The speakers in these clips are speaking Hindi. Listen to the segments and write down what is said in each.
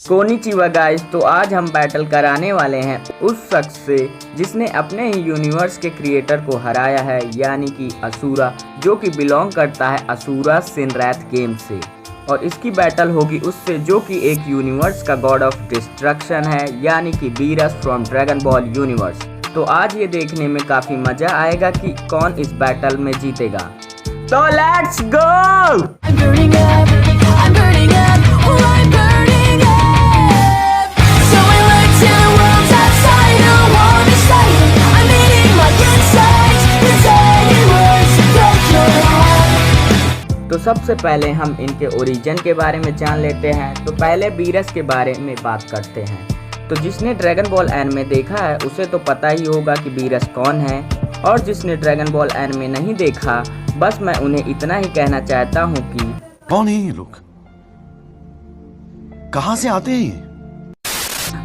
कोनिचिवा गाइस, तो आज हम बैटल कराने वाले हैं उस शख्स से जिसने अपने ही यूनिवर्स के क्रिएटर को हराया है, यानी कि असुरा, जो कि बिलोंग करता है असुरा सिनरैथ गेम से। और इसकी बैटल होगी उससे जो कि एक यूनिवर्स का गॉड ऑफ डिस्ट्रक्शन है, यानी कि Beerus from dragon ball universe. तो आज ये देखने में काफ़ी मज़ा आएगा कि कौन इस बैटल में जीतेगा। तो लेट्स गो। तो सबसे पहले हम इनके ओरिजिन के बारे में जान लेते हैं। तो पहले वीरस के बारे में बात करते हैं। तो जिसने ड्रैगन बॉल एनिमे देखा है उसे तो पता ही होगा कि वीरस कौन है, और जिसने ड्रैगन बॉल एनिमे नहीं देखा, बस मैं उन्हें इतना ही कहना चाहता हूँ कि कौन है ये लोग, कहाँ से आते हैं?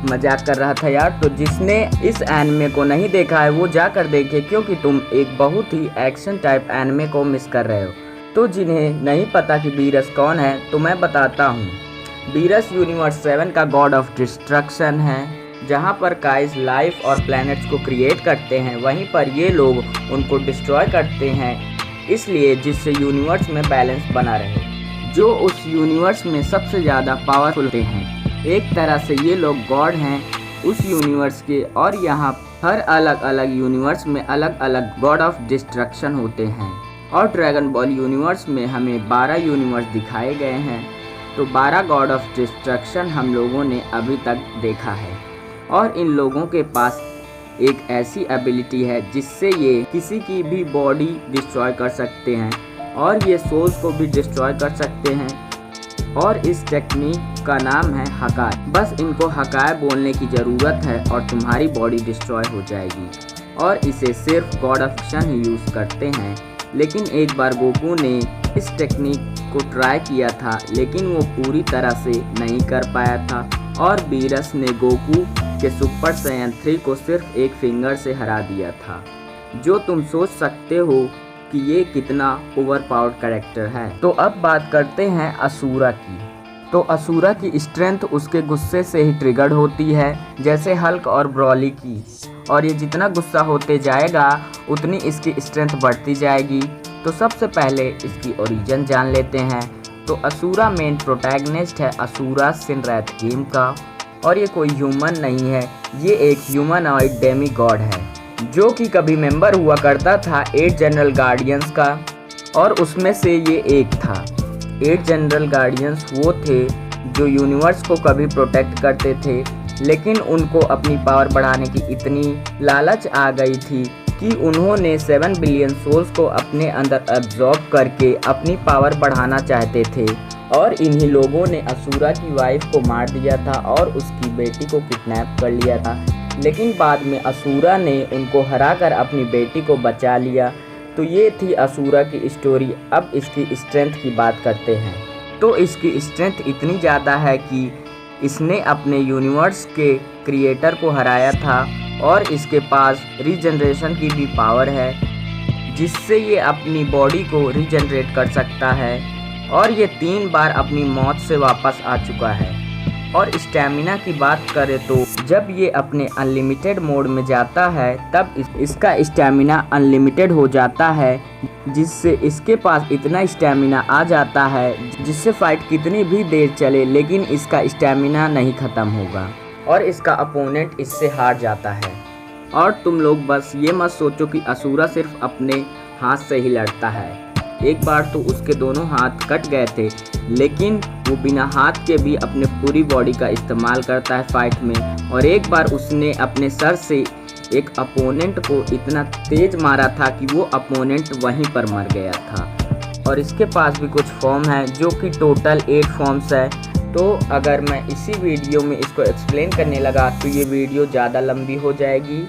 मजाक कर रहा था यार। तो जिसने इस एनिमे को नहीं देखा है वो जाकर देखे, क्योंकि तुम एक बहुत ही एक्शन टाइप एनिमे को मिस कर रहे हो। तो जिन्हें नहीं पता कि वीरस कौन है, तो मैं बताता हूँ। वीरस यूनिवर्स 7 का गॉड ऑफ डिस्ट्रक्शन है, जहाँ पर काइस लाइफ और प्लैनेट्स को क्रिएट करते हैं, वहीं पर ये लोग उनको डिस्ट्रॉय करते हैं, इसलिए जिससे यूनिवर्स में बैलेंस बना रहे। जो उस यूनिवर्स में सबसे ज़्यादा पावरफुल होते हैं, एक तरह से ये लोग गॉड हैं उस यूनिवर्स के। और यहाँ हर अलग अलग यूनिवर्स में अलग अलग गॉड ऑफ डिस्ट्रक्शन होते हैं। और ड्रैगन बॉल यूनिवर्स में हमें 12 यूनिवर्स दिखाए गए हैं। तो 12 गॉड ऑफ डिस्ट्रक्शन हम लोगों ने अभी तक देखा है। और इन लोगों के पास एक ऐसी एबिलिटी है जिससे ये किसी की भी बॉडी डिस्ट्रॉय कर सकते हैं, और ये सोल्स को भी डिस्ट्रॉय कर सकते हैं। और इस टेक्निक का नाम है हकाय। बस इनको हकाय बोलने की ज़रूरत है और तुम्हारी बॉडी डिस्ट्रॉय हो जाएगी। और इसे सिर्फ God of action he use करते हैं। लेकिन एक बार गोकू ने इस टेक्निक को ट्राई किया था, लेकिन वो पूरी तरह से नहीं कर पाया था। और वीरस ने गोकू के सुपर सैयन 3 को सिर्फ एक फिंगर से हरा दिया था। जो तुम सोच सकते हो कि ये कितना ओवरपावर्ड कैरेक्टर है। तो अब बात करते हैं असुरा की। तो असुरा की स्ट्रेंथ उसके गुस्से से ही ट्रिगर्ड होती है, जैसे हल्क और ब्रॉली की। और ये जितना गुस्सा होते जाएगा उतनी इसकी स्ट्रेंथ बढ़ती जाएगी। तो सबसे पहले इसकी ओरिजिन जान लेते हैं। तो असुरा मेन प्रोटैगनिस्ट है असुरा सिनरैथ गेम का, और ये कोई ह्यूमन नहीं है, ये एक ह्यूमनॉइड डेमी गॉड है, जो कि कभी मेंबर हुआ करता था 8 जनरल गार्डियंस का, और उसमें से ये एक था। 8 जनरल गार्डियंस वो थे जो यूनिवर्स को कभी प्रोटेक्ट करते थे, लेकिन उनको अपनी पावर बढ़ाने की इतनी लालच आ गई थी कि उन्होंने 7 बिलियन सोल्स को अपने अंदर एब्जॉर्ब करके अपनी पावर बढ़ाना चाहते थे। और इन्हीं लोगों ने असुरा की वाइफ को मार दिया था और उसकी बेटी को किडनैप कर लिया था। लेकिन बाद में असुरा ने उनको हराकर अपनी बेटी को बचा लिया। तो ये थी असुरा की स्टोरी। अब इसकी स्ट्रेंथ की बात करते हैं। तो इसकी स्ट्रेंथ इतनी ज़्यादा है कि इसने अपने यूनिवर्स के क्रिएटर को हराया था, और इसके पास रीजनरेशन की भी पावर है, जिससे ये अपनी बॉडी को रीजनरेट कर सकता है। और ये 3 बार अपनी मौत से वापस आ चुका है। और स्टैमिना की बात करें तो जब ये अपने अनलिमिटेड मोड में जाता है तब इसका स्टैमिना अनलिमिटेड हो जाता है, जिससे इसके पास इतना स्टैमिना आ जाता है जिससे फाइट कितनी भी देर चले लेकिन इसका स्टैमिना नहीं ख़त्म होगा, और इसका अपोनेंट इससे हार जाता है। और तुम लोग बस ये मत सोचो कि असुरा सिर्फ अपने हाथ से ही लड़ता है। एक बार तो उसके दोनों हाथ कट गए थे, लेकिन वो बिना हाथ के भी अपने पूरी बॉडी का इस्तेमाल करता है फाइट में। और एक बार उसने अपने सर से एक अपोनेंट को इतना तेज मारा था कि वो अपोनेंट वहीं पर मर गया था। और इसके पास भी कुछ फॉर्म है, जो कि टोटल 8 फॉर्म्स है। तो अगर मैं इसी वीडियो में इसको एक्सप्लेन करने लगा तो ये वीडियो ज़्यादा लंबी हो जाएगी।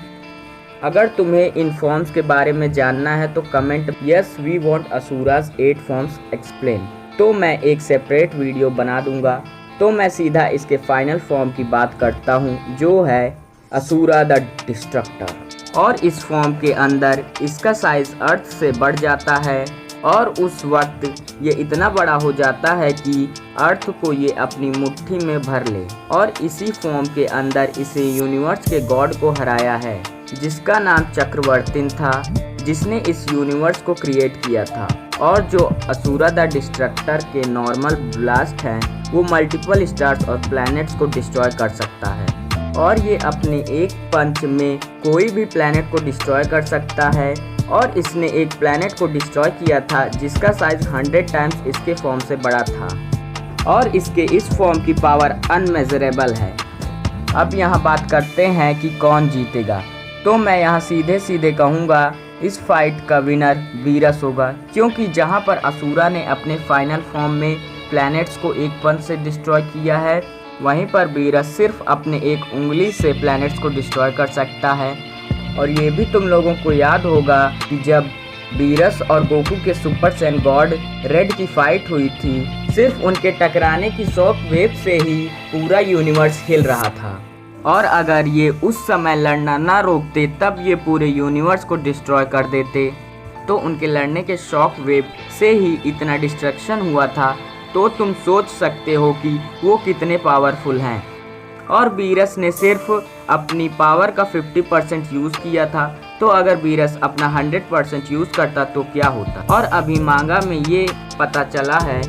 अगर तुम्हें इन फॉर्म्स के बारे में जानना है तो कमेंट यस वी वांट असुराज 8 फॉर्म्स एक्सप्लेन, तो मैं एक सेपरेट वीडियो बना दूंगा। तो मैं सीधा इसके फाइनल फॉर्म की बात करता हूँ, जो है असुरा द डिस्ट्रक्टर। और इस फॉर्म के अंदर इसका साइज अर्थ से बढ़ जाता है और उस वक्त ये इतना बड़ा हो जाता है कि अर्थ को ये अपनी मुट्ठी में भर ले, और इसी फॉर्म के अंदर इसे यूनिवर्स के गॉड को हराया है, जिसका नाम चक्रवर्ती था, जिसने इस यूनिवर्स को क्रिएट किया था। और जो असुरा द डिस्ट्रक्टर के नॉर्मल ब्लास्ट हैं, वो मल्टीपल स्टार्स और प्लैनेट्स को डिस्ट्रॉय कर सकता है, और ये अपने एक पंच में कोई भी प्लैनेट को डिस्ट्रॉय कर सकता है। और इसने एक प्लैनेट को डिस्ट्रॉय किया था जिसका साइज 100 टाइम्स इसके फॉर्म से बड़ा था, और इसके इस फॉर्म की पावर अनमेजरेबल है। अब यहाँ बात करते हैं कि कौन जीतेगा, तो मैं यहाँ सीधे सीधे कहूँगा इस फाइट का विनर वीरस होगा, क्योंकि जहाँ पर असुरा ने अपने फाइनल फॉर्म में प्लैनेट्स को एक पंच से डिस्ट्रॉय किया है, वहीं पर वीरस सिर्फ अपने एक उंगली से प्लैनेट्स को डिस्ट्रॉय कर सकता है। और ये भी तुम लोगों को याद होगा कि जब वीरस और गोकू के सुपर सैन गॉड रेड की फाइट हुई थी, सिर्फ उनके टकराने की शॉक वेव से ही पूरा यूनिवर्स हिल रहा था, और अगर ये उस समय लड़ना ना रोकते तब ये पूरे यूनिवर्स को डिस्ट्रॉय कर देते। तो उनके लड़ने के शॉक वेव से ही इतना डिस्ट्रक्शन हुआ था, तो तुम सोच सकते हो कि वो कितने पावरफुल हैं। और वीरस ने सिर्फ अपनी पावर का 50% यूज़ किया था, तो अगर वीरस अपना 100% यूज़ करता तो क्या होता। और अभी मांगा में ये पता चला है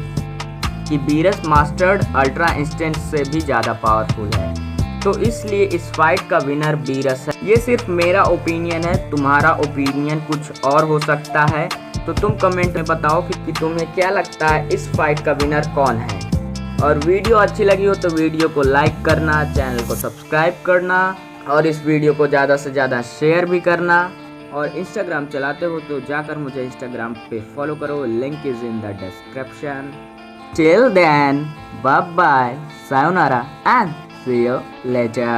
कि वीरस मास्टर्ड अल्ट्रा इंस्टेंट से भी ज़्यादा पावरफुल है, तो इसलिए इस फाइट का विनर वीरस है। ये सिर्फ मेरा ओपिनियन है, तुम्हारा ओपिनियन कुछ और हो सकता है, तो तुम कमेंट में बताओ कि तुम्हें क्या लगता है इस फाइट का विनर कौन है। और वीडियो अच्छी लगी हो तो वीडियो को लाइक करना, चैनल को सब्सक्राइब करना, और इस वीडियो को ज़्यादा से ज़्यादा शेयर भी करना। और इंस्टाग्राम चलाते हो तो जाकर मुझे इंस्टाग्राम पे फॉलो करो, link is in the description. Till then, bye bye, सायोनारा एंड see you later.